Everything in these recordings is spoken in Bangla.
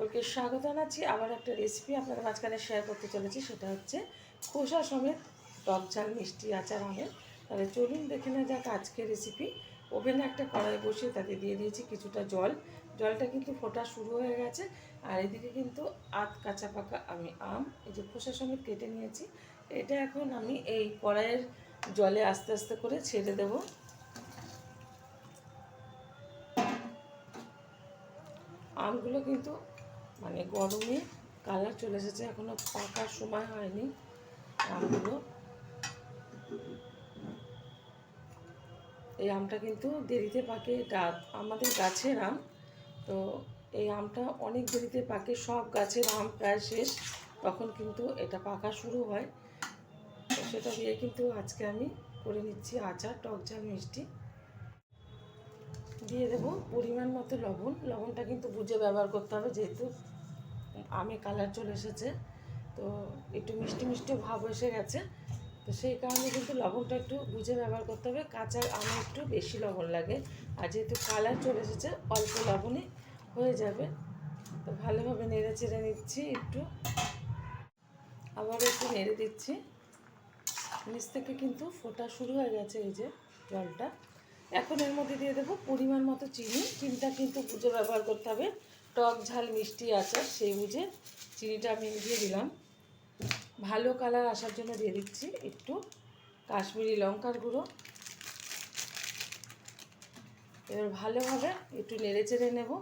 সকলকে স্বাগত জানাচ্ছি। আবার একটা রেসিপি আপনাদের মাঝখানে শেয়ার করতে চলেছি, সেটা হচ্ছে খোসা সমেত টক ঝাল মিষ্টি আচার আমের। তাহলে চলুন দেখে নেওয়া যাক আজকের রেসিপি। ওভেনে একটা কড়াই বসিয়ে তাতে দিয়ে দিয়েছি কিছুটা জল। জলটা কিন্তু ফোটা শুরু হয়ে গেছে। আর এদিকে কিন্তু আধ কাঁচা পাকা আমি আম এই যে খোসা সমেত কেটে নিয়েছি, এটা এখন আমি এই কড়াইয়ের জলে আস্তে আস্তে করে ছেড়ে দেবো। আমগুলো কিন্তু মানে গরমে কালার চলে এসেছে, এখনও পাকার সময় হয়নি আমগুলো। এই আমটা কিন্তু দেরিতে পাকে, এটা আমাদের গাছের আম। তো এই আমটা অনেক দেরিতে পাকে, সব গাছের আম প্রায় শেষ, তখন কিন্তু এটা পাকা শুরু হয়। তো সেটা দিয়ে কিন্তু আজকে আমি করে নিচ্ছি আচার টক ঝাল মিষ্টি। দিয়ে দেবো পরিমাণ মতো লবণ। লবণটা কিন্তু বুঝে ব্যবহার করতে হবে, যেহেতু আমে কালার চলে এসেছে, তো একটু মিষ্টি মিষ্টি ভাব এসে গেছে। তো সেই কারণে কিন্তু লবণটা একটু বুঝে ব্যবহার করতে হবে। কাঁচা আমে একটু বেশি লবণ লাগে, আর যেহেতু কালার চলে এসেছে অল্প লবণে হয়ে যাবে। তো ভালোভাবে নেড়ে চেড়ে নিচ্ছি, একটু আবারও একটু নেড়ে দিচ্ছি। নিচ থেকে কিন্তু ফোটা শুরু হয়ে গেছে এই যে জলটা। এখন এর মধ্যে দিয়ে দেবো পরিমাণ মতো চিনি। চিনিটা কিন্তু বুঝে ব্যবহার করতে হবে, টক ঝাল মিষ্টি আচার সেই বুঝে চিনিটা আমি দিয়ে দিলাম। ভালো কালার আসার জন্য দিয়ে দিচ্ছি একটু কাশ্মীরি লঙ্কার গুঁড়ো। এবার ভালোভাবে একটু নেড়ে চেড়ে নেব।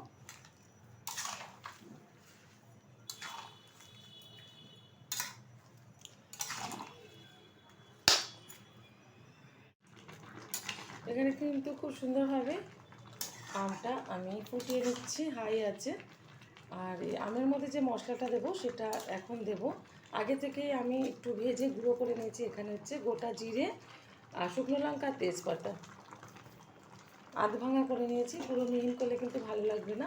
এখানে কিন্তু খুব সুন্দরভাবে আমটা আমি ফুটিয়ে নিচ্ছি, হাই আছে। আর এই আমের মধ্যে যে মশলাটা দেবো সেটা এখন দেব। আগে থেকেই আমি একটু ভেজে গুঁড়ো করে নিয়েছি। এখানে হচ্ছে গোটা জিরে আর শুকনো লঙ্কা, তেজপাতা আধ ভাঙা করে নিয়েছি। পুরো মিহিন করলে কিন্তু ভালো লাগবে না,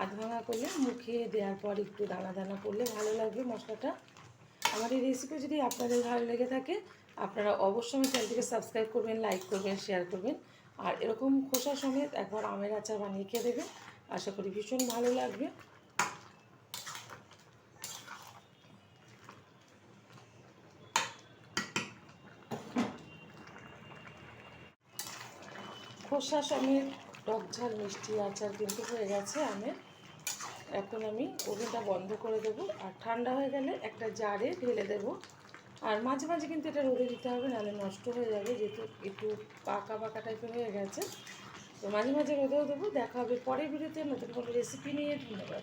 আধ ভাঙা করলে মুখে দেওয়ার পর একটু দানা দানা করলে ভালো লাগবে মশলাটা। আমার এই রেসিপি যদি আপনাদের ভালো লেগে থাকে, আপনারা অবশ্যই আমার চ্যানেলটিকে সাবস্ক্রাইব করবেন, লাইক করবেন, শেয়ার করবেন। আর এরকম খোসা সমেত একবার আমের আচার বানিয়ে খেয়ে দেবেন, আশা করি ভীষণ ভালো লাগবে। খোসা সমেত টক ঝাল মিষ্টি আচার কিন্তু হয়ে গেছে আমের। এখন আমি ওভেনটা বন্ধ করে দেবো, আর ঠান্ডা হয়ে গেলে একটা জারে ঢেলে দেবো। আর মাঝে মাঝে কিন্তু এটা রোদে দিতে হবে, নাহলে নষ্ট হয়ে যাবে, যেহেতু একটু পাকা পাকা টাইপের হয়ে গেছে। তো মাঝে মাঝে রোদেও দেবো। দেখা হবে পরের ভিডিওতে নতুন কোনো রেসিপি নিয়ে। ধন্যবাদ।